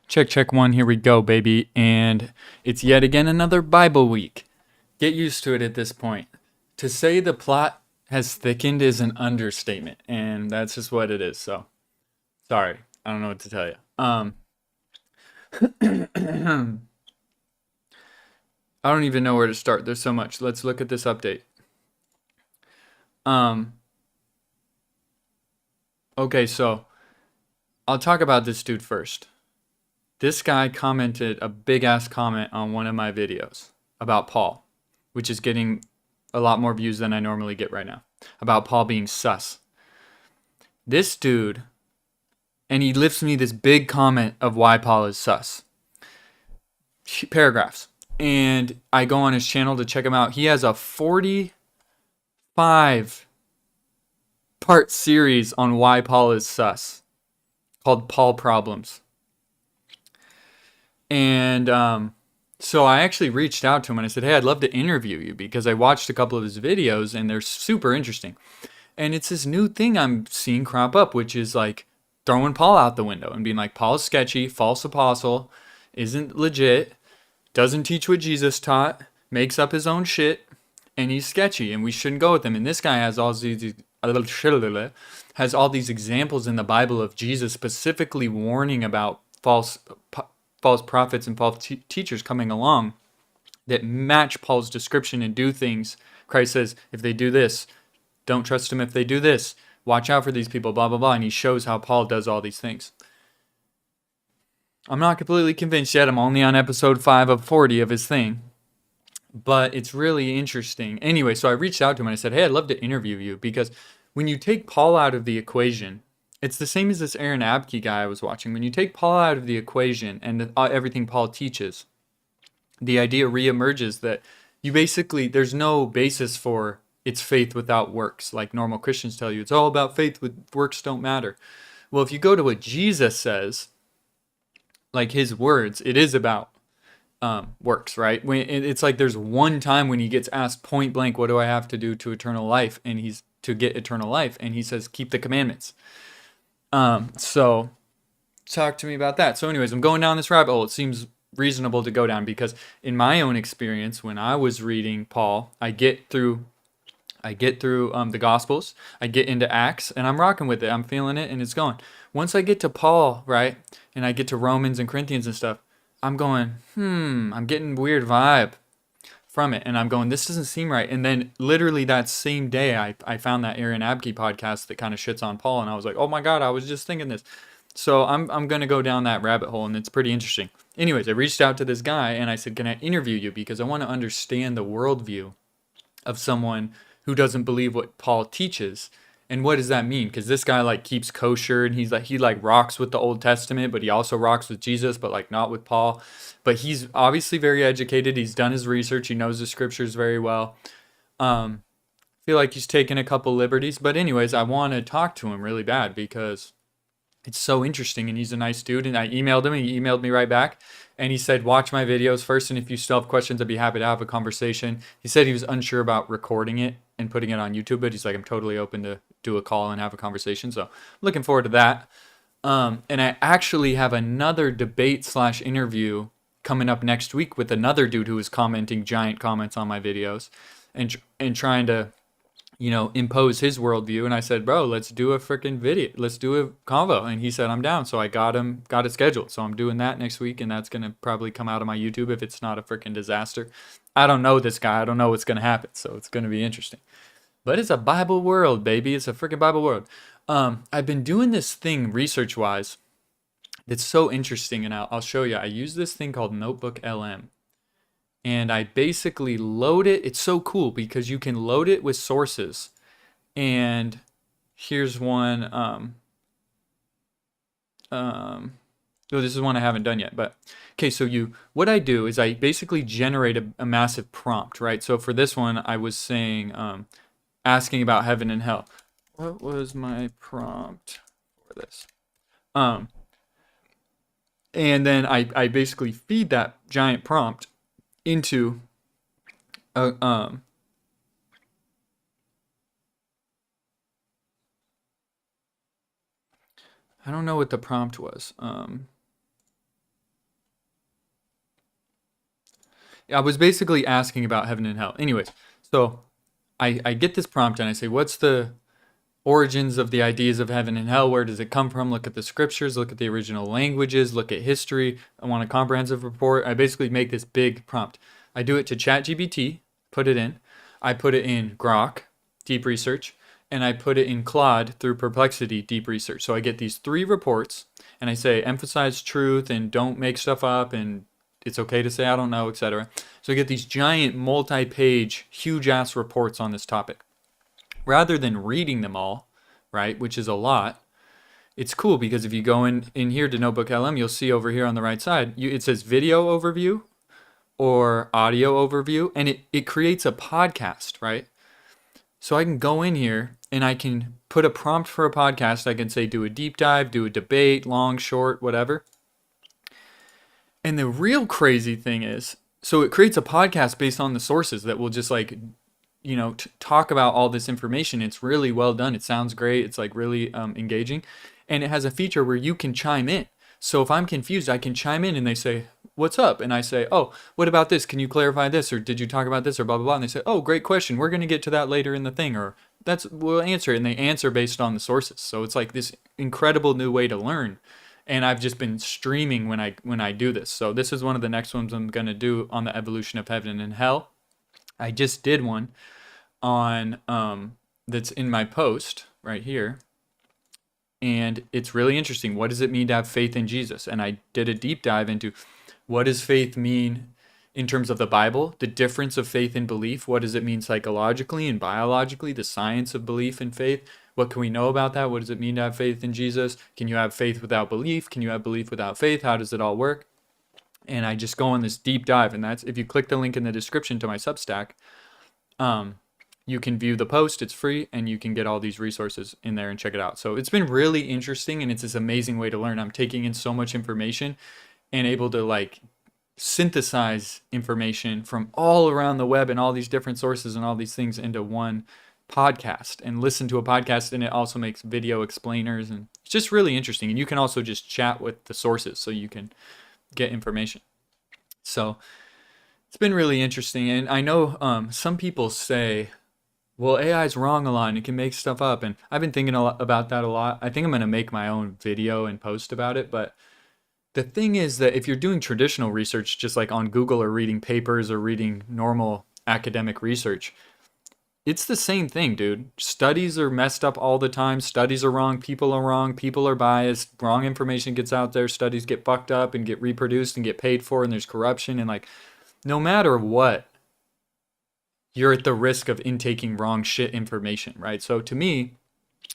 Check, check one. Here we go, baby. And it's yet again another Bible week. Get used to it at this point. To say the plot has thickened is an understatement, and that's just what it is. So, sorry. I don't know what to tell you. I don't even know where to start. There's so much. Let's look at this update. Um, okay, so I'll talk about this dude first. This guy commented a big ass comment on one of my videos about Paul, which is getting a lot more views than I normally get right now, about Paul being sus. This dude, and he lifts me this big comment of why Paul is sus. Paragraphs. And I go on his channel to check him out. He has a 45-part series on why Paul is sus called Paul Problems. And so I actually reached out to him and I said, hey, I'd love to interview you because I watched a couple of his videos and they're super interesting. And it's this new thing I'm seeing crop up, which is like throwing Paul out the window and being like, Paul's sketchy, false apostle, isn't legit, doesn't teach what Jesus taught, makes up his own shit, and he's sketchy and we shouldn't go with him. And this guy has all these examples in the Bible of Jesus specifically warning about false prophets and false teachers coming along that match Paul's description and do things. Christ says, if they do this, don't trust them if they do this. Watch out for these people, blah, blah, blah. And he shows how Paul does all these things. I'm not completely convinced yet. I'm only on episode 5 of 40 of his thing. But it's really interesting. Anyway, so I reached out to him and I said, hey, I'd love to interview you because when you take Paul out of the equation, it's the same as this Aaron Abke guy I was watching. When you take Paul out of the equation and everything Paul teaches, the idea reemerges that you basically, there's no basis for it's faith without works. Like normal Christians tell you, it's all about faith, with works don't matter. Well, if you go to what Jesus says, like his words, it is about works, right? It's like there's one time when he gets asked point blank, what do I have to do to eternal life? And he's to get eternal life. And he says, keep the commandments. So talk to me about that. So anyways, I'm going down this rabbit hole. It seems reasonable to go down because in my own experience, when I was reading Paul, I get through the Gospels, I get into Acts, and I'm rocking with it. I'm feeling it, and it's going. Once I get to Paul, right, and I get to Romans and Corinthians and stuff, I'm going, I'm getting weird vibe from it, and I'm going, this doesn't seem right. And then literally that same day, I found that Aaron Abke podcast that kind of shits on Paul, and I was like, oh my God, I was just thinking this. So I'm going to go down that rabbit hole, and it's pretty interesting. Anyways, I reached out to this guy, and I said, can I interview you? Because I want to understand the worldview of someone who doesn't believe what Paul teaches. And what does that mean? Because this guy like keeps kosher and he rocks with the Old Testament, but he also rocks with Jesus, but like not with Paul. But he's obviously very educated. He's done his research. He knows the scriptures very well. Feel like he's taken a couple liberties. But anyways, I want to talk to him really bad because it's so interesting and he's a nice dude. And I emailed him and he emailed me right back. And he said, watch my videos first. And if you still have questions, I'd be happy to have a conversation. He said he was unsure about recording it and putting it on YouTube, but he's like, I'm totally open to do a call and have a conversation. So looking forward to that. And I actually have another debate/interview coming up next week with another dude who is commenting giant comments on my videos and trying to, impose his worldview. And I said, bro, let's do a freaking video. Let's do a convo. And he said, I'm down. So I got it scheduled. So I'm doing that next week. And that's going to probably come out of my YouTube if it's not a freaking disaster. I don't know this guy. I don't know what's going to happen. So it's going to be interesting. But it's a Bible world, baby. It's a freaking Bible world. I've been doing this thing research-wise that's so interesting. And I'll show you. I use this thing called Notebook LM. And I basically load it. It's so cool because you can load it with sources. And here's one. This is one I haven't done yet. But okay, so what I do is I basically generate a massive prompt, right? So for this one, I was saying, asking about heaven and hell. What was my prompt for this? And then I basically feed that giant prompt into I don't know what the prompt was. I was basically asking about heaven and hell. Anyways, so I get this prompt and I say, what's the origins of the ideas of heaven and hell? Where does it come from? Look at the scriptures, look at the original languages, look at history. I want a comprehensive report. I basically make this big prompt. I do it to ChatGPT, put it in. I put it in Grok, deep research, and I put it in Claude through Perplexity, deep research. So I get these 3 reports and I say emphasize truth and don't make stuff up and it's okay to say I don't know, etc. So I get these giant multi-page, huge ass reports on this topic. Rather than reading them all, right, which is a lot, it's cool because if you go in here to Notebook LM, you'll see over here on the right side, it says video overview or audio overview, and it creates a podcast, right? So I can go in here and I can put a prompt for a podcast. I can say do a deep dive, do a debate, long, short, whatever. And the real crazy thing is, so it creates a podcast based on the sources that will just like, talk about all this information. It's really well done. It sounds great. It's like really engaging. And it has a feature where you can chime in. So if I'm confused, I can chime in and they say, what's up? And I say, oh, what about this? Can you clarify this? Or did you talk about this? Or blah, blah, blah. And they say, oh, great question. We're going to get to that later in the thing. Or we'll answer it. And they answer based on the sources. So it's like this incredible new way to learn. And I've just been streaming when I do this. So this is one of the next ones I'm going to do on the evolution of heaven and hell. I just did one on that's in my post right here. And it's really interesting. What does it mean to have faith in Jesus? And I did a deep dive into what does faith mean in terms of the Bible, the difference of faith and belief. What does it mean psychologically and biologically, the science of belief and faith? What can we know about that? What does it mean to have faith in Jesus? Can you have faith without belief? Can you have belief without faith? How does it all work? And I just go on this deep dive. And that's, if you click the link in the description to my Substack, you can view the post. It's free, and you can get all these resources in there and check it out. So it's been really interesting, and it's this amazing way to learn. I'm taking in so much information and able to like synthesize information from all around the web and all these different sources and all these things into one podcast and listen to a podcast. And it also makes video explainers, and it's just really interesting. And you can also just chat with the sources so you can get information. So it's been really interesting. And I know some people say, well, AI is wrong a lot and it can make stuff up. And I've been thinking about that a lot. I think I'm going to make my own video and post about it. But the thing is that if you're doing traditional research, just like on Google or reading papers or reading normal academic research, it's the same thing, dude. Studies are messed up all the time. Studies are wrong. People are biased. Wrong information gets out there. Studies get fucked up and get reproduced and get paid for, and there's corruption. And like, no matter what, you're at the risk of intaking wrong shit information, right? So to me,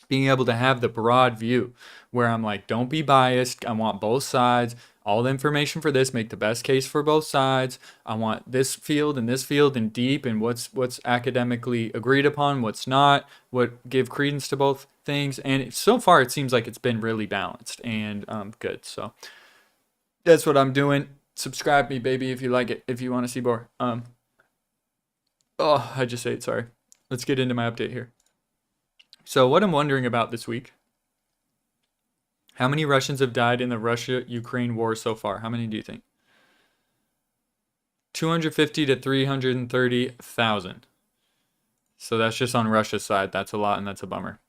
being able to have the broad view where I'm like, don't be biased. I want both sides, all the information for this, make the best case for both sides. I want this field and deep, and what's academically agreed upon, what's not, what give credence to both things. And so far it seems like it's been really balanced and good. So that's what I'm doing. Subscribe me, baby, if you like it, if you want to see more. I just ate, sorry. Let's get into my update here. So what I'm wondering about this week, how many Russians have died in the Russia-Ukraine war so far? How many do you think? 250 to 330,000. So that's just on Russia's side. That's a lot, and that's a bummer.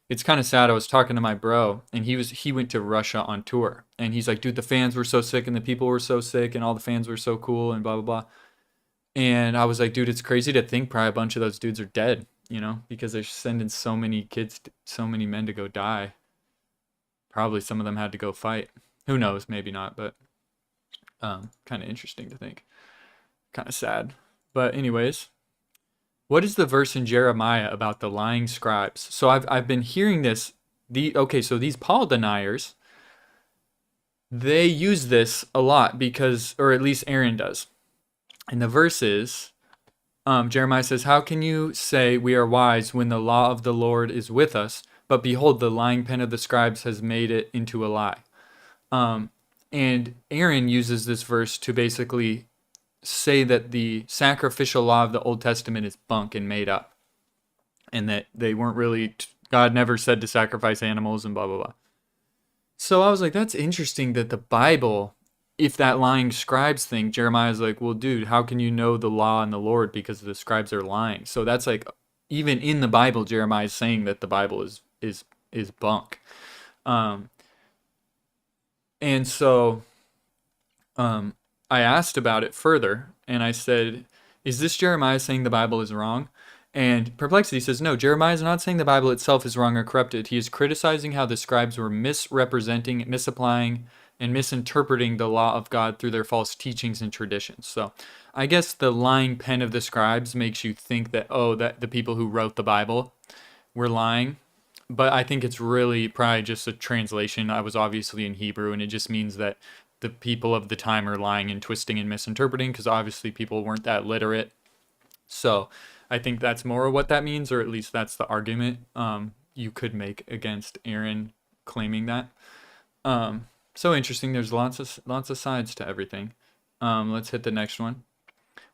It's kind of sad. I was talking to my bro, and he went to Russia on tour. And he's like, dude, the fans were so sick, and the people were so sick, and all the fans were so cool, and blah, blah, blah. And I was like, dude, it's crazy to think probably a bunch of those dudes are dead, because they're sending so many kids, so many men to go die. Probably some of them had to go fight. Who knows? Maybe not, but kind of interesting to think. Kind of sad. But anyways, what is the verse in Jeremiah about the lying scribes? So I've been hearing this. So these Paul deniers, they use this a lot because, or at least Aaron does. And the verse is, Jeremiah says, how can you say we are wise when the law of the Lord is with us? But behold, the lying pen of the scribes has made it into a lie. And Aaron uses this verse to basically say that the sacrificial law of the Old Testament is bunk and made up. And that they weren't really, God never said to sacrifice animals and blah, blah, blah. So I was like, that's interesting that the Bible if that lying scribes thing, Jeremiah's like, well, dude, how can you know the law and the Lord because the scribes are lying? So that's like, even in the Bible, Jeremiah is saying that the Bible is bunk. Um, and so I asked about it further, and I said, is this Jeremiah saying the Bible is wrong? And Perplexity says, no, Jeremiah is not saying the Bible itself is wrong or corrupted. He is criticizing how the scribes were misrepresenting, misapplying, and misinterpreting the law of God through their false teachings and traditions. So I guess the lying pen of the scribes makes you think that, oh, that the people who wrote the Bible were lying. But I think it's really probably just a translation. I was obviously in Hebrew, and it just means that the people of the time are lying and twisting and misinterpreting, because obviously people weren't that literate. So I think that's more of what that means, or at least that's the argument you could make against Aaron claiming that. So interesting. There's lots of sides to everything. Let's hit the next one.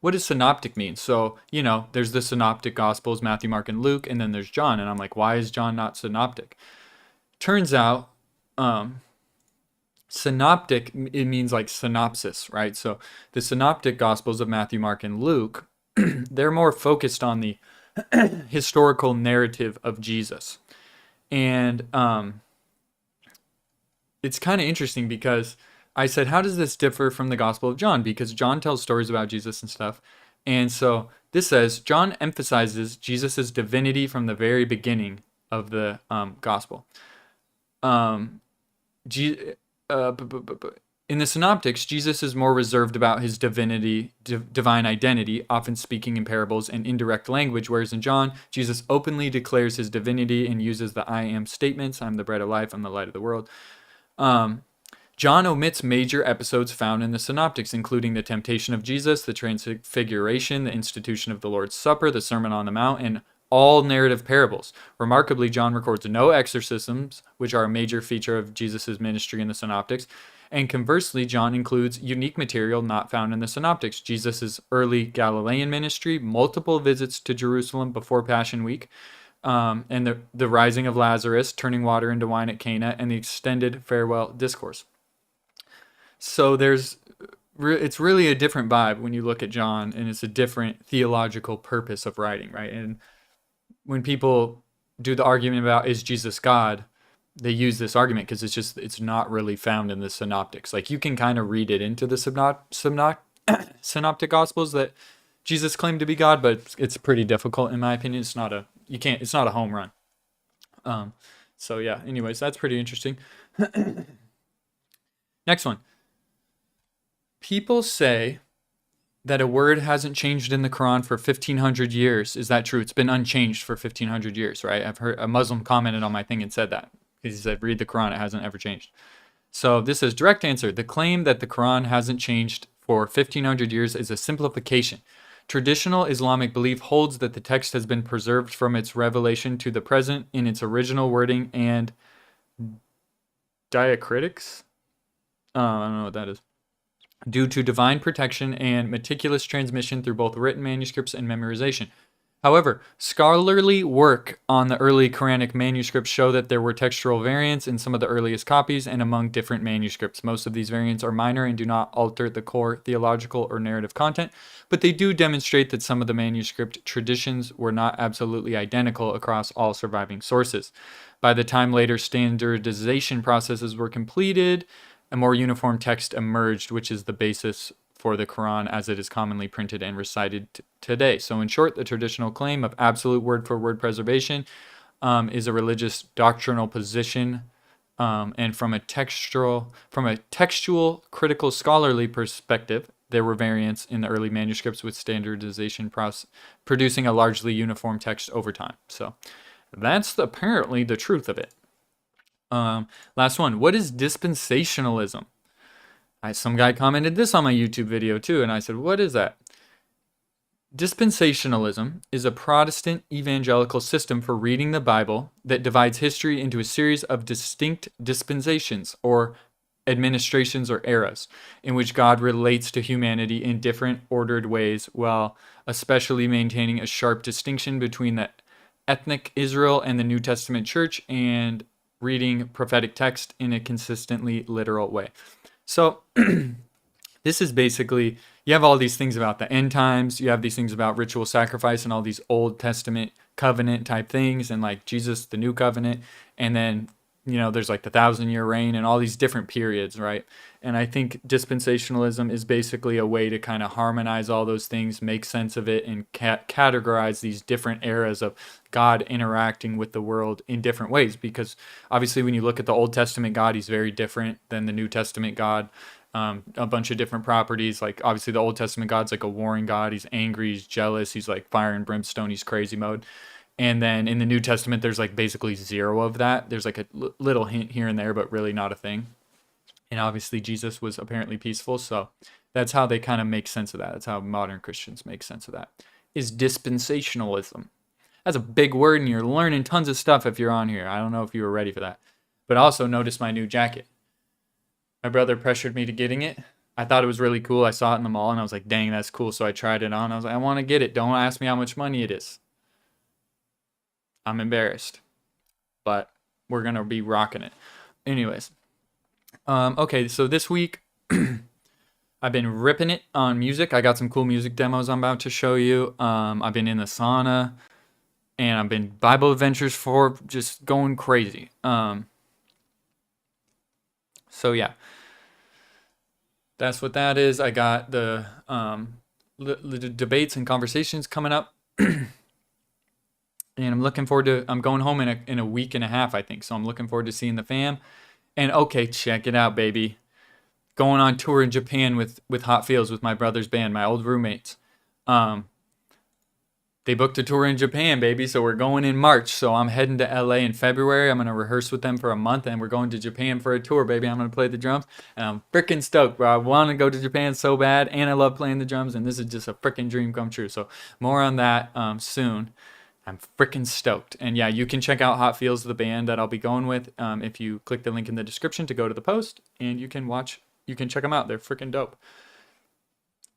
What does synoptic mean? So, there's the synoptic gospels, Matthew, Mark, and Luke, and then there's John. And I'm like, why is John not synoptic? Turns out, synoptic, it means like synopsis, right? So the synoptic gospels of Matthew, Mark, and Luke, they're more focused on the historical narrative of Jesus. And it's kind of interesting because I said, how does this differ from the Gospel of John? Because John tells stories about Jesus and stuff. And so this says, John emphasizes Jesus' divinity from the very beginning of the Gospel. In the Synoptics, Jesus is more reserved about his divinity, divine identity, often speaking in parables and indirect language, whereas in John, Jesus openly declares his divinity and uses the I am statements. I'm the bread of life. I'm the light of the world. John omits major episodes found in the Synoptics, including the temptation of Jesus, the transfiguration, the institution of the Lord's Supper, the Sermon on the Mount, and all narrative parables. Remarkably, John records no exorcisms, which are a major feature of Jesus' ministry in the Synoptics. And conversely, John includes unique material not found in the Synoptics. Jesus' early Galilean ministry, multiple visits to Jerusalem before Passion Week, and the rising of Lazarus, turning water into wine at Cana, and the extended farewell discourse. So it's really a different vibe when you look at John, and it's a different theological purpose of writing, right? And when people do the argument about is Jesus God, they use this argument because it's not really found in the Synoptics. Like, you can kind of read it into the Synoptic Gospels that Jesus claimed to be God, but it's pretty difficult in my opinion. It's not a home run. So yeah, anyways, that's pretty interesting. Next one. People say that a word hasn't changed in the Quran for 1,500 years. Is that true? It's been unchanged for 1,500 years, right? I've heard a Muslim commented on my thing and said that. He said, read the Quran, it hasn't ever changed. So this is direct answer. The claim that the Quran hasn't changed for 1,500 years is a simplification. Traditional Islamic belief holds that the text has been preserved from its revelation to the present in its original wording and diacritics. I don't know what that is. Due to divine protection and meticulous transmission through both written manuscripts and memorization. However, scholarly work on the early Quranic manuscripts show that there were textual variants in some of the earliest copies and among different manuscripts. Most of these variants are minor and do not alter the core theological or narrative content, but they do demonstrate that some of the manuscript traditions were not absolutely identical across all surviving sources. By the time later standardization processes were completed, a more uniform text emerged, which is the basis for the Quran as it is commonly printed and recited today. So in short, the traditional claim of absolute word-for-word preservation is a religious doctrinal position, and from a textual critical scholarly perspective, there were variants in the early manuscripts with standardization process producing a largely uniform text over time. So that's apparently the truth of it. Last one. What is dispensationalism? Some guy commented this on my YouTube video too, and I said, what is that? Dispensationalism is a Protestant evangelical system for reading the Bible that divides history into a series of distinct dispensations or administrations or eras in which God relates to humanity in different ordered ways, while especially maintaining a sharp distinction between the ethnic Israel and the New Testament church, and reading prophetic text in a consistently literal way. So This is basically, you have all these things about the end times, you have these things about ritual sacrifice and all these Old Testament covenant type things, and like Jesus, the new covenant, and then, there's like the 1,000-year reign and all these different periods, right? And I think dispensationalism is basically a way to kind of harmonize all those things, make sense of it, and categorize these different eras of God interacting with the world in different ways. Because obviously, when you look at the Old Testament God, he's very different than the New Testament God. A bunch of different properties. Like obviously the Old Testament God's like a warring God. He's angry, he's jealous, he's like fire and brimstone, he's crazy mode. And then in the New Testament, there's like basically zero of that. There's like a little hint here and there, but really not a thing. And obviously Jesus was apparently peaceful. So that's how they kind of make sense of that. That's how modern Christians make sense of that. Is dispensationalism. That's a big word, and you're learning tons of stuff if you're on here. I don't know if you were ready for that. But also notice my new jacket. My brother pressured me to getting it. I thought it was really cool. I saw it in the mall and I was like, dang, that's cool. So I tried it on. I was like, I want to get it. Don't ask me how much money it is. I'm embarrassed. But we're going to be rocking it. Anyways. Okay, so this week I've been ripping it on music. I got some cool music demos I'm about to show you. I've been in the sauna. And I've been Bible Adventures for just going crazy. So yeah. That's what that is. I got the debates and conversations coming up. And I'm looking forward to, I'm going home in a week and a half, I think. So I'm looking forward to seeing the fam. And okay, check it out, baby. Going on tour in Japan with Hot Feels with my brother's band, my old roommates. They booked a tour in Japan, baby, so we're going in March. So I'm heading to LA in February. I'm going to rehearse with them for a month, and we're going to Japan for a tour, baby. I'm going to play the drums, and I'm freaking stoked, bro. I want to go to Japan so bad, and I love playing the drums, and this is just a freaking dream come true. So more on that soon. I'm freaking stoked. And yeah, you can check out Hot Feels, the band that I'll be going with, if you click the link in the description to go to the post, and you can check them out. They're freaking dope.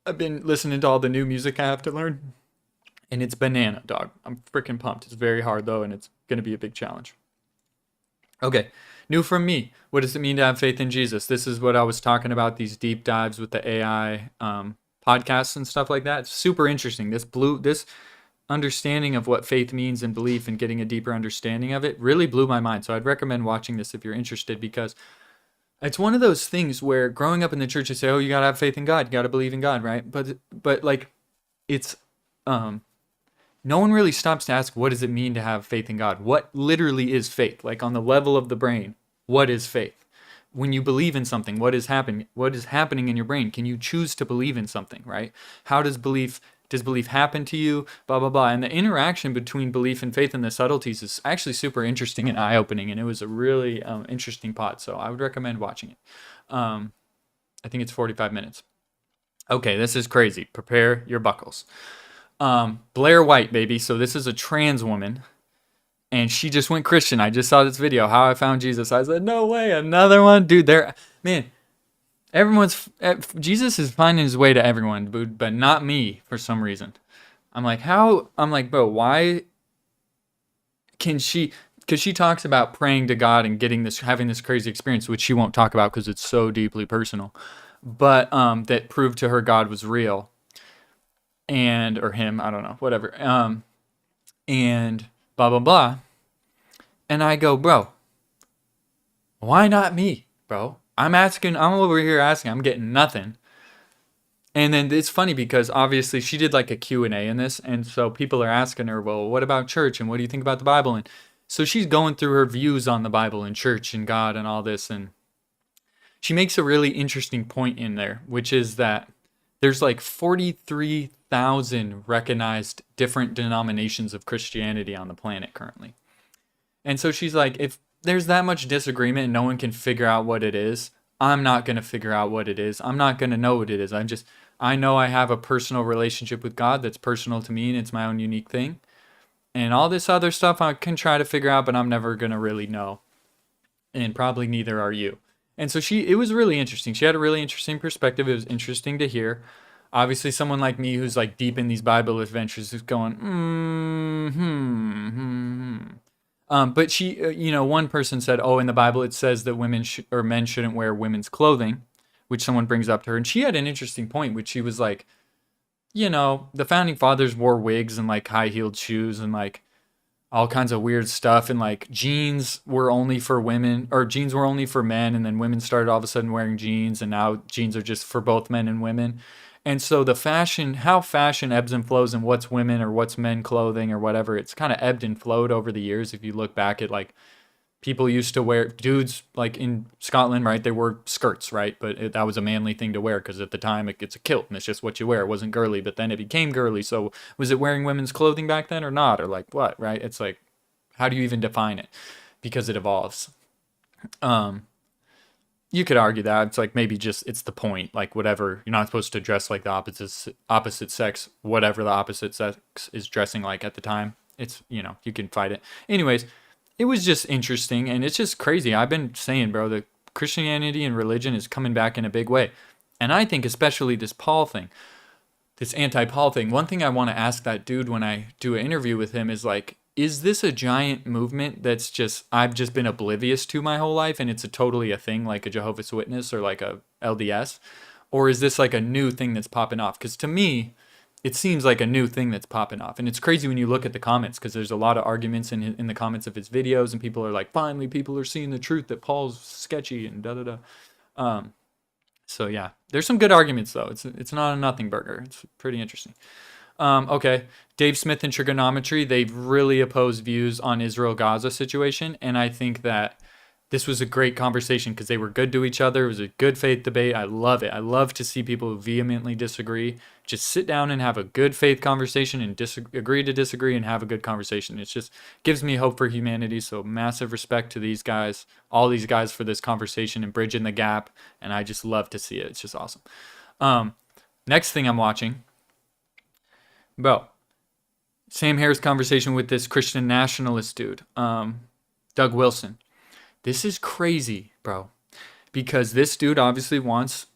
I've been listening to all the new music I have to learn. And it's banana, dog. I'm freaking pumped. It's very hard, though, and it's going to be a big challenge. Okay, new from me. What does it mean to have faith in Jesus? This is what I was talking about, these deep dives with the AI podcasts and stuff like that. It's super interesting. This understanding of what faith means and belief and getting a deeper understanding of it really blew my mind. So I'd recommend watching this if you're interested, because it's one of those things where growing up in the church, they say, oh, you got to have faith in God. You got to believe in God, right? But like, it's... no one really stops to ask, what does it mean to have faith in God? What literally is faith? Like on the level of the brain, what is faith? When you believe in something, what is happening? What is happening in your brain? Can you choose to believe in something, right? How does belief happen to you? Blah, blah, blah. And the interaction between belief and faith and the subtleties is actually super interesting and eye-opening. And it was a really interesting pod. So I would recommend watching it. I think it's 45 minutes. Okay, this is crazy. Prepare your buckles. Blair White, baby. So this is a trans woman, and she just went Christian. I just saw this video, How I Found Jesus. I said, no way, another one, dude. Jesus is finding his way to everyone, dude, but not me for some reason. I'm like, bro, why can she? Because she talks about praying to God and having this crazy experience, which she won't talk about because it's so deeply personal, but that proved to her God was real. Or him, I don't know, whatever. And blah, blah, blah. And I go, bro, why not me, bro? I'm over here asking, I'm getting nothing. And then it's funny because obviously she did like a Q&A in this. And so people are asking her, well, what about church? And what do you think about the Bible? And so she's going through her views on the Bible and church and God and all this. And she makes a really interesting point in there, which is that there's like 43,000 recognized different denominations of Christianity on the planet currently. And so she's like, if there's that much disagreement and no one can figure out what it is, I'm not going to figure out what it is. I'm not going to know what it is. I know I have a personal relationship with God that's personal to me and it's my own unique thing. And all this other stuff I can try to figure out, but I'm never going to really know. And probably neither are you. And so it was really interesting. She had a really interesting perspective. It was interesting to hear. Obviously, someone like me who's like deep in these Bible adventures is going, But she, one person said, oh, in the Bible it says that women or men shouldn't wear women's clothing, which someone brings up to her. And she had an interesting point, which she was like, the founding fathers wore wigs and like high-heeled shoes and like all kinds of weird stuff, and like jeans were only for women, or jeans were only for men, and then women started all of a sudden wearing jeans, and now jeans are just for both men and women. And so how fashion ebbs and flows, and what's women or what's men clothing or whatever, it's kind of ebbed and flowed over the years. If you look back at like people used to wear, dudes like in Scotland, right? They wore skirts, right? But that was a manly thing to wear because at the time it's a kilt and it's just what you wear. It wasn't girly, but then it became girly. So was it wearing women's clothing back then or not? Or like what, right? It's like, how do you even define it? Because it evolves. You could argue that it's like maybe just it's the point, like whatever, you're not supposed to dress like the opposite sex, whatever the opposite sex is dressing like at the time. It's, you can fight it. Anyways, it was just interesting, and it's just crazy. I've been saying, bro, that Christianity and religion is coming back in a big way. And I think especially this Paul thing, this anti-Paul thing. One thing I want to ask that dude when I do an interview with him is like, is this a giant movement that's just I've just been oblivious to my whole life, and it's totally a thing like a Jehovah's Witness or like a LDS? Or is this like a new thing that's popping off? Because to me, it seems like a new thing that's popping off. And it's crazy when you look at the comments, because there's a lot of arguments in the comments of his videos, and people are like, finally, people are seeing the truth that Paul's sketchy and da-da-da. So yeah, there's some good arguments though. It's not a nothing burger. It's pretty interesting. Okay, Dave Smith and Triggernometry, they've really opposed views on Israel-Gaza situation, and I think that this was a great conversation because they were good to each other. It was a good faith debate. I love it. I love to see people who vehemently disagree just sit down and have a good faith conversation and agree to disagree and have a good conversation. It just gives me hope for humanity. So massive respect to these guys, all these guys, for this conversation and bridging the gap. And I just love to see it. It's just awesome. Next thing I'm watching, bro, Sam Harris conversation with this Christian nationalist dude, Doug Wilson. This is crazy, bro, because this dude obviously wants,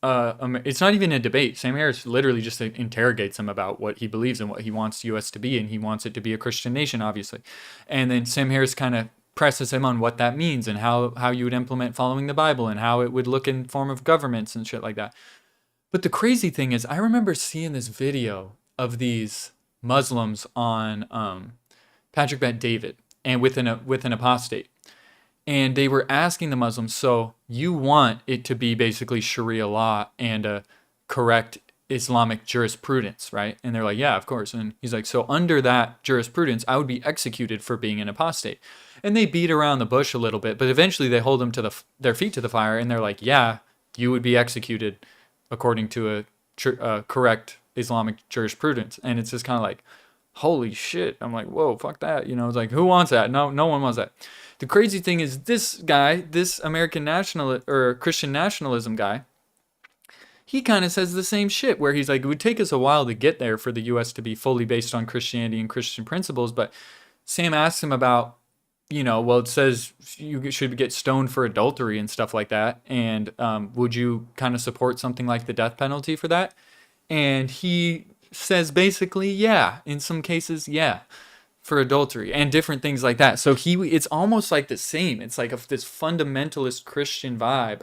it's not even a debate. Sam Harris literally just interrogates him about what he believes and what he wants the U.S. to be, and he wants it to be a Christian nation, obviously. And then Sam Harris kind of presses him on what that means and how you would implement following the Bible and how it would look in form of governments and shit like that. But the crazy thing is, I remember seeing this video of these Muslims on Patrick Bet David and with an apostate. And they were asking the Muslims, so you want it to be basically Sharia law and a correct Islamic jurisprudence, right? And they're like, yeah, of course. And he's like, so under that jurisprudence, I would be executed for being an apostate. And they beat around the bush a little bit, but eventually they hold them to their feet to the fire, and they're like, yeah, you would be executed according to a correct Islamic jurisprudence. And it's just kind of like, holy shit. I'm like, whoa, fuck that. It's like, who wants that? No one wants that. The crazy thing is this guy, this American national or Christian nationalism guy, he kind of says the same shit where he's like, it would take us a while to get there for the U.S. to be fully based on Christianity and Christian principles. But Sam asks him about, well, it says you should get stoned for adultery and stuff like that. And would you kind of support something like the death penalty for that? And he says basically, yeah, in some cases, yeah, for adultery and different things like that. So it's almost like the same. It's like this fundamentalist Christian vibe,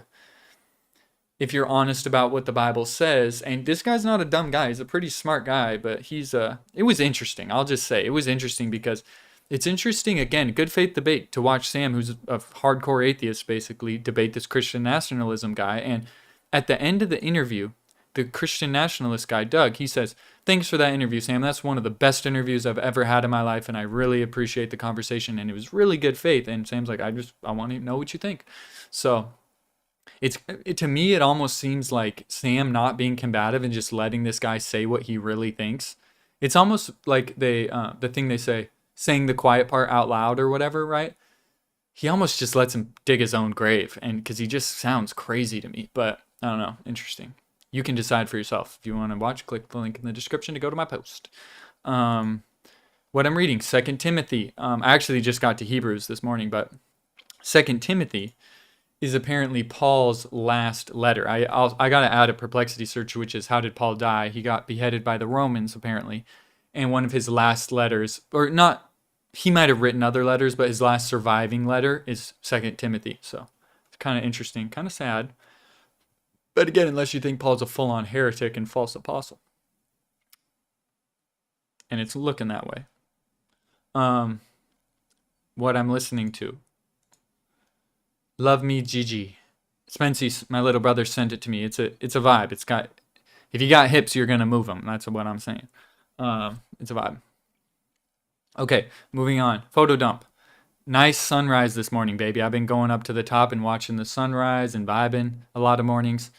if you're honest about what the Bible says. And this guy's not a dumb guy. He's a pretty smart guy, but it was interesting. I'll just say it was interesting because it's interesting, again, good faith debate to watch Sam, who's a hardcore atheist, basically debate this Christian nationalism guy. And at the end of the interview, the Christian nationalist guy, Doug, he says, thanks for that interview, Sam. That's one of the best interviews I've ever had in my life, and I really appreciate the conversation, and it was really good faith. And Sam's like, I want to know what you think. So to me, it almost seems like Sam not being combative and just letting this guy say what he really thinks. It's almost like the thing they say, saying the quiet part out loud or whatever, right? He almost just lets him dig his own grave, and because he just sounds crazy to me. But I don't know, interesting. You can decide for yourself. If you want to watch, click the link in the description to go to my post. What I'm reading, 2 Timothy. I actually just got to Hebrews this morning, but 2 Timothy is apparently Paul's last letter. I got to add a perplexity search, which is how did Paul die? He got beheaded by the Romans, apparently. And one of his last letters, or not, he might have written other letters, but his last surviving letter is 2 Timothy. So it's kind of interesting, kind of sad. But again, unless you think Paul's a full-on heretic and false apostle. And it's looking that way. What I'm listening to. Love Me Gigi. Spency's, my little brother, sent it to me. It's a vibe. It's got, if you got hips, you're gonna move them. That's what I'm saying. It's a vibe. Okay, moving on. Photo dump. Nice sunrise this morning, baby. I've been going up to the top and watching the sunrise and vibing a lot of mornings.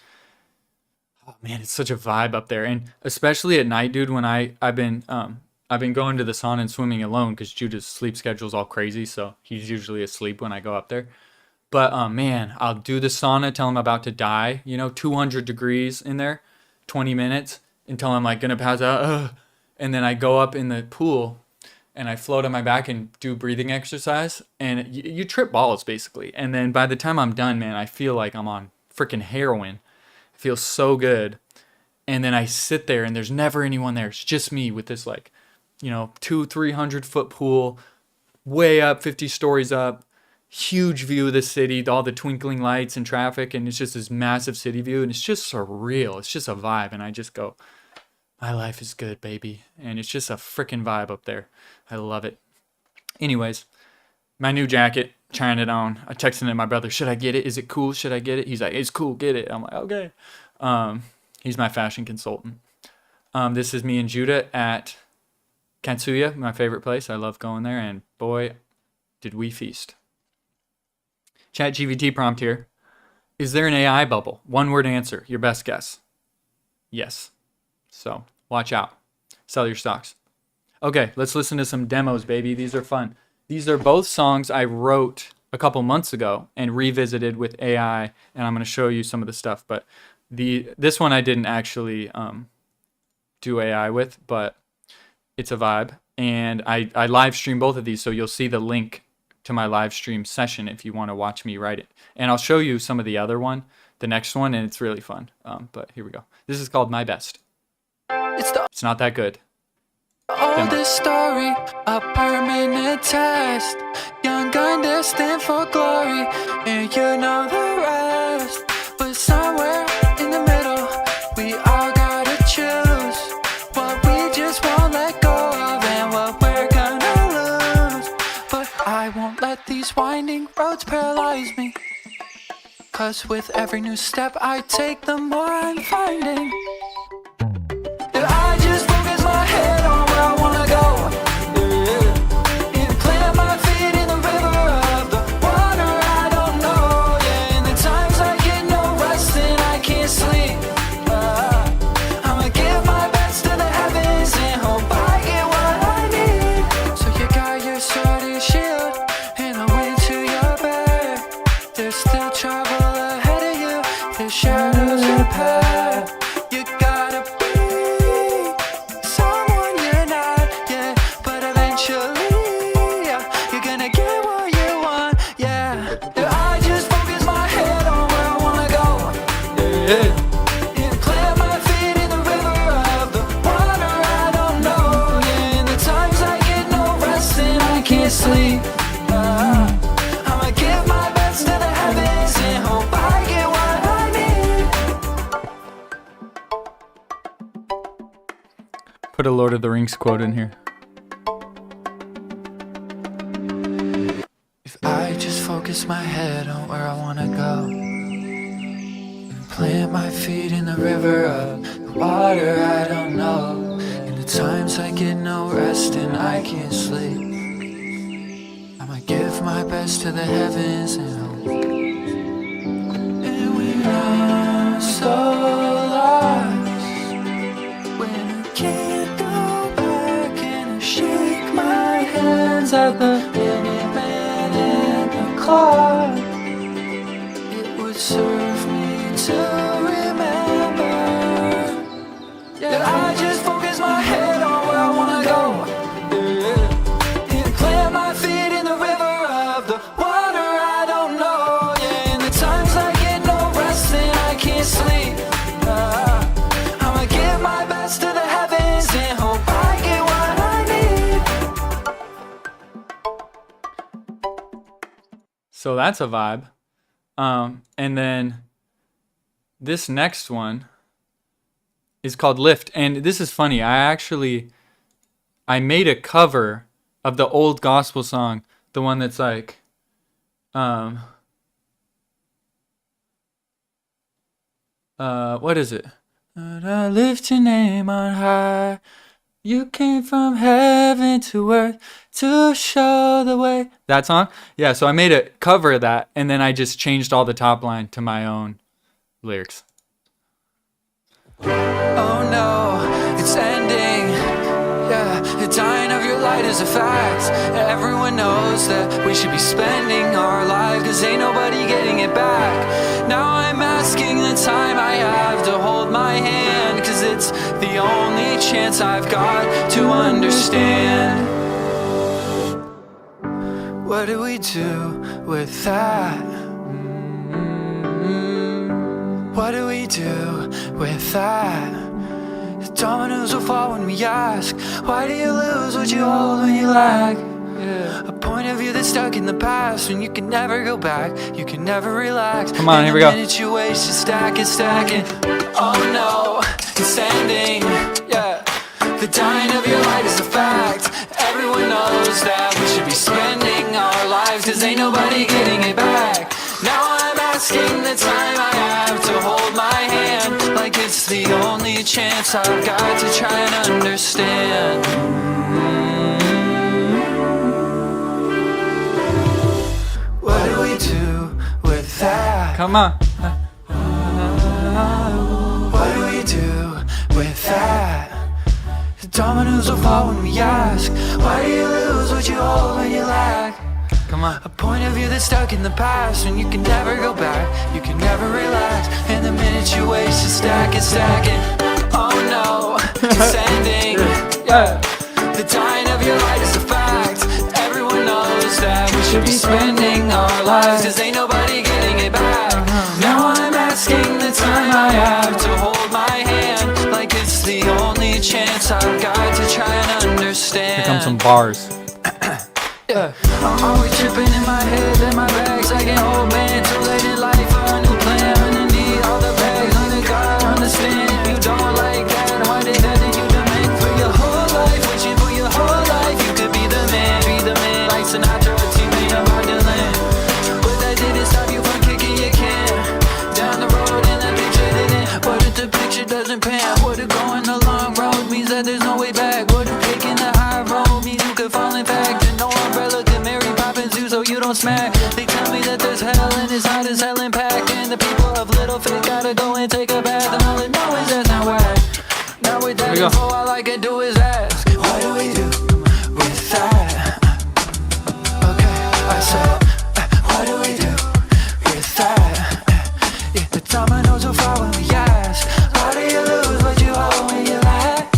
Oh man, it's such a vibe up there, and especially at night, dude. When I've been going to the sauna and swimming alone because Judah's sleep schedule's all crazy, so he's usually asleep when I go up there. But man, I'll do the sauna till I'm about to die. 200 degrees in there, 20 minutes until I'm like gonna pass out. And then I go up in the pool and I float on my back and do breathing exercise, and you trip balls basically. And then by the time I'm done, man, I feel like I'm on freaking heroin. It feels so good. And then I sit there and there's never anyone there. It's just me with this 200-300 foot pool, way up, 50 stories up, huge view of the city, all the twinkling lights and traffic, and it's just this massive city view, and it's just surreal. It's just a vibe, and I just go, my life is good, baby. And it's just a freaking vibe up there. I love it. Anyways, my new jacket, trying it on. I texted my brother, should I get it? Is it cool? Should I get it? He's like, it's cool, get it. I'm like, okay. He's my fashion consultant. This is me and Judah at Katsuya, my favorite place. I love going there, and boy, did we feast. ChatGPT prompt here. Is there an AI bubble? One word answer. Your best guess. Yes. So watch out. Sell your stocks. Okay, let's listen to some demos, baby. These are fun. These are both songs I wrote a couple months ago and revisited with AI, and I'm going to show you some of the stuff. But this one I didn't actually do AI with, but it's a vibe. And I live stream both of these, so you'll see the link to my live stream session if you want to watch me write it. And I'll show you some of the other one, the next one, and it's really fun. But here we go. This is called My Best. It's not that good. Oldest story, a permanent test. Young gun destined for glory, and you know the rest. But somewhere in the middle, we all gotta choose what we just won't let go of and what we're gonna lose. But I won't let these winding roads paralyze me, 'cause with every new step I take, the more I'm finding. I just focus my head on where I wanna go, and plant my feet in the river of the water I don't know, yeah. And the times I get no rest and I can't sleep, I'ma give my best to the heavens and hope I get what I need. So you got your sword and shield and a wind to your back. There's still trouble ahead of you, there's shadows your path. You gotta and plant my feet in the river of the water I don't know, yeah. And the times I get no rest and I can't sleep, I'ma give my best to the heavens and hope I get what I need. Put a Lord of the Rings quote in here. If I just focus my head on where I wanna go, plant my feet in the river of the water I don't know, and the times I get no rest and I can't sleep, I'ma give my best to the heavens and hope. And when I'm so lost, when I can't go back and I shake my hands at the minute man and the clock, it would serve me to remember. Yeah, I just focus my head on where I wanna go, and plant my feet in the river of the water I don't know, yeah. And the times I get no rest and I can't sleep, I'ma give my best to the heavens and hope I get what I need. So that's a vibe. And then this next one is called Lift. And this is funny. I made a cover of the old gospel song. The one that's like, what is it? I lift your name on high. You came from heaven to earth to show the way. That song? Yeah, so I made a cover of that, and then I just changed all the top line to my own lyrics. Oh no, it's ending. Yeah, the dying of your light is a fact. Everyone knows that we should be spending our life, cause ain't nobody getting it back. Now I'm asking the time I have to hold my hand, cause it's the only chance I've got to understand. What do we do with that? What do we do with that? The dominoes will fall when we ask, why do you lose what you hold when you lack? A point of view that's stuck in the past, when you can never go back, you can never relax. Come on, here we go. The minute you waste, you stack it, stacking. Oh no, it's ending. Yeah, the dying of your light is a fact. Everyone knows that we should be spending our lives, cause ain't nobody getting it back. Now I'm asking the time I have to hold my hand, like it's the only chance I've got to try and understand. What do we do with that? Come on. What do we do with that? The dominoes will fall when we ask, why do you lose what you hold when you lack? Come on. A point of view that's stuck in the past, when you can never go back, you can never relax. And the minute you waste, you stack it, stacking. Oh no, it's ending. Yeah, the dying of your light is a fact. Everyone knows that we should be spending our lives, cause ain't nobody getting it back. Now I'm asking the time I have to hold my hand, like it's the only chance I've got to try and understand. Here come some bars. Yeah. I'm always tripping in my head and my bags like an old man, too late in life for a new plan. Underneath all the bags, only God understand. If you don't like that, why the hell did you demand for your whole life? Wishing for your whole life, you could be the man, like Sinatra or Timmy or Dylan. But that didn't stop you from kicking your can down the road, and the picture didn't. What if the picture doesn't pan? What if going the long road means that there's no way back? What if taking the high road means you could fall in fact? So you don't smack. They tell me that there's hell and it's hot as hell and packed, and the people of little faith gotta go and take a bath, and all I know is that's not whack. Now with that info, all I can do is ask, what do we do with that? Okay, I said, what do we do with that? Yeah, the dominoes will fall when we ask, how do you lose what you hold when you lack?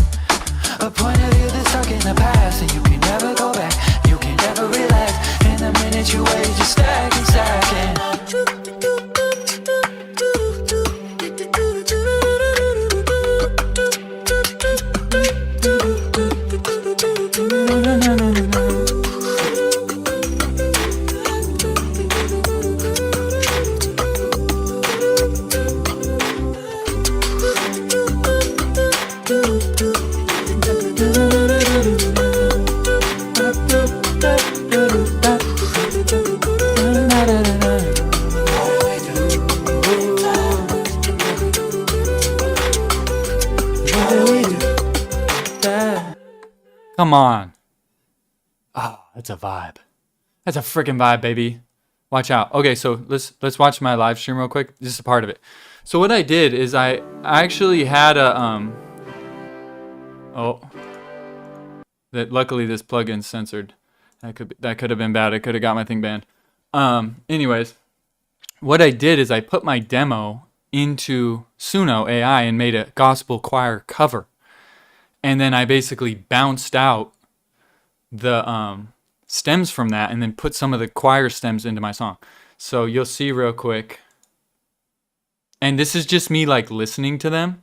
A point of view that's stuck in the past, and you can never go back, you can never relax. The minute you wait, you stack and stacking. Come on. Oh, that's a vibe. That's a freaking vibe, baby. Watch out. Okay, so let's watch my live stream real quick. This is a part of it. So what I did is I actually had a that luckily this plugin's censored. That could have been bad. I could have got my thing banned. Anyways, what I did is I put my demo into Suno AI and made a gospel choir cover. And then I basically bounced out the stems from that and then put some of the choir stems into my song. So you'll see real quick. And this is just me like listening to them.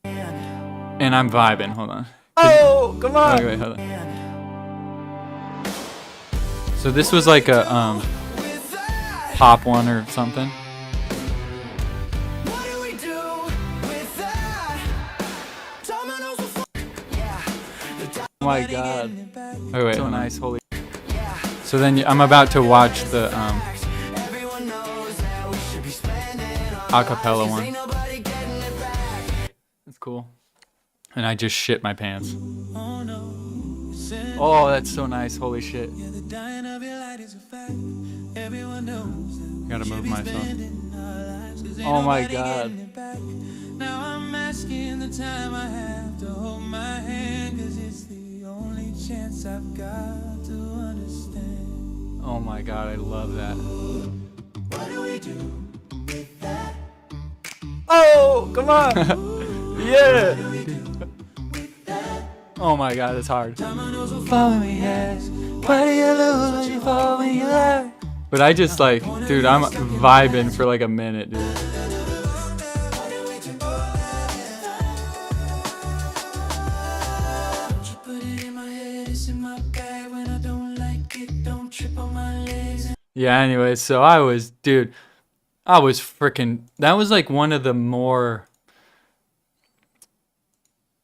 And I'm vibing. Hold on. Oh, come on. Wait, hold on. So this was like a pop one or something. my god. Oh wait, so nice, holy. So then I'm about to watch the acapella one. That's cool. And I just shit my pants. Oh, that's so nice. Holy shit. Gotta move myself. Oh my god. Now I'm asking the time I have to hold my hand, 'cause it's the only chance I've got to understand. Oh my god, I love that. What do we do with that? Oh, come on. Yeah. Oh my god, it's hard. But I just like, dude, I'm vibing for like a minute, dude. Yeah, anyway, so I was freaking, that was like one of the more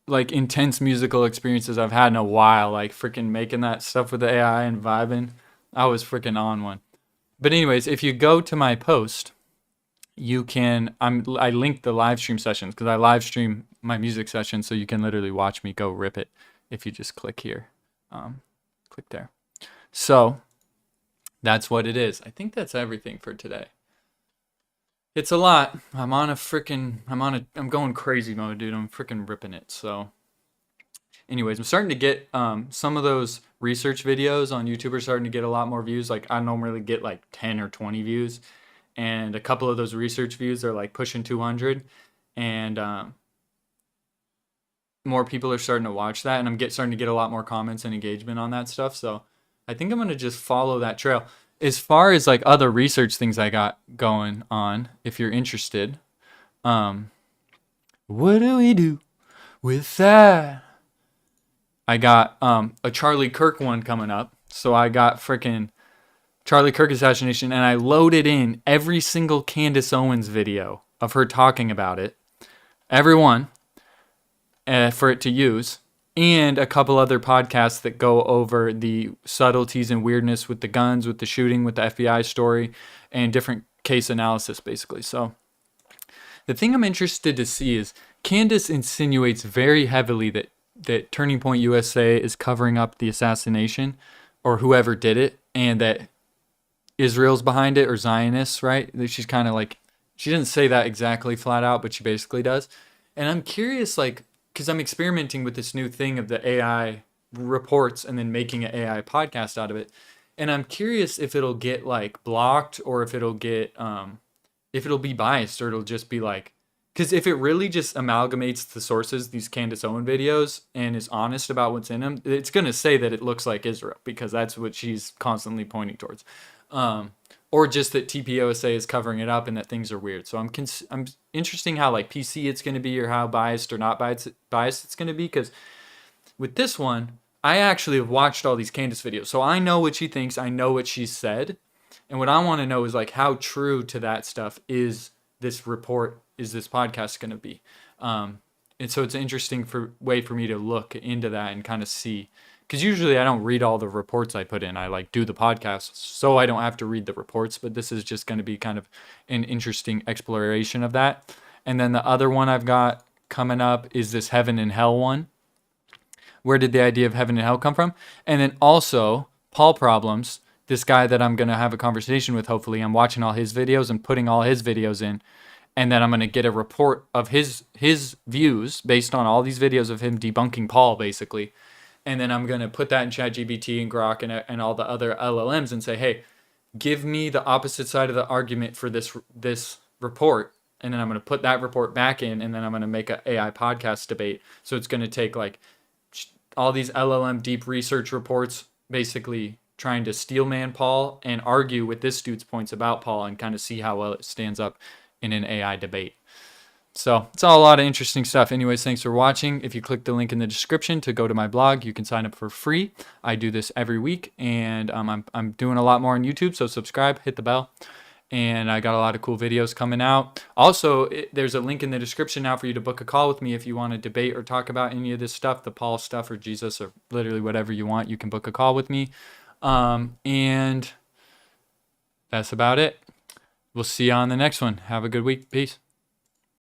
like intense musical experiences I've had in a while, like freaking making that stuff with the AI and vibing. I was freaking on one. But anyways, if you go to my post, you can, I linked the live stream sessions because I live stream my music sessions, so you can literally watch me go rip it if you just click here. Click there. So that's what it is. I think that's everything for today. It's a lot. I'm going crazy mode, dude. I'm freaking ripping it. So anyways, I'm starting to get some of those research videos on YouTube are starting to get a lot more views. Like I normally get like 10 or 20 views, and a couple of those research views are like pushing 200, and more people are starting to watch that, and I'm starting to get a lot more comments and engagement on that stuff. So I think I'm going to just follow that trail. As far as like other research things I got going on, if you're interested, what do we do with that? I got a Charlie Kirk one coming up. So I got freaking Charlie Kirk assassination, and I loaded in every single Candace Owens video of her talking about it, every one, for it to use, and a couple other podcasts that go over the subtleties and weirdness with the guns, with the shooting, with the FBI story, and different case analysis, basically. So the thing I'm interested to see is Candace insinuates very heavily that Turning Point USA is covering up the assassination, or whoever did it, and that Israel's behind it, or Zionists, right? She's kind of like, she didn't say that exactly flat out, but she basically does. And I'm curious, like, because I'm experimenting with this new thing of the AI reports and then making an AI podcast out of it. And I'm curious if it'll get like blocked, or if it'll get, if it'll be biased, or it'll just be like, because if it really just amalgamates the sources, these Candace Owen videos, and is honest about what's in them, it's going to say that it looks like Israel, because that's what she's constantly pointing towards. Or just that TPOSA is covering it up and that things are weird. So I'm interesting how like PC it's going to be, or how biased or not biased it's going to be. Because with this one, I actually have watched all these Candace videos. So I know what she thinks. I know what she said. And what I want to know is like how true to that stuff is this report, is this podcast going to be. And so it's an interesting way for me to look into that and kind of see. Because usually I don't read all the reports I put in. I like do the podcast so I don't have to read the reports. But this is just going to be kind of an interesting exploration of that. And then the other one I've got coming up is this heaven and hell one. Where did the idea of heaven and hell come from? And then also Paul Problems, this guy that I'm going to have a conversation with, hopefully. I'm watching all his videos and putting all his videos in. And then I'm going to get a report of his views based on all these videos of him debunking Paul, basically. And then I'm going to put that in ChatGPT and Grok and all the other LLMs and say, hey, give me the opposite side of the argument for this report. And then I'm going to put that report back in, and then I'm going to make an AI podcast debate. So it's going to take like all these LLM deep research reports, basically trying to steelman Paul and argue with this dude's points about Paul, and kind of see how well it stands up in an AI debate. So it's all a lot of interesting stuff. Anyways, thanks for watching. If you click the link in the description to go to my blog, you can sign up for free. I do this every week, and I'm doing a lot more on YouTube, so subscribe, hit the bell, and I got a lot of cool videos coming out. Also, there's a link in the description now for you to book a call with me if you want to debate or talk about any of this stuff, the Paul stuff or Jesus or literally whatever you want. You can book a call with me. And that's about it. We'll see you on the next one. Have a good week. Peace.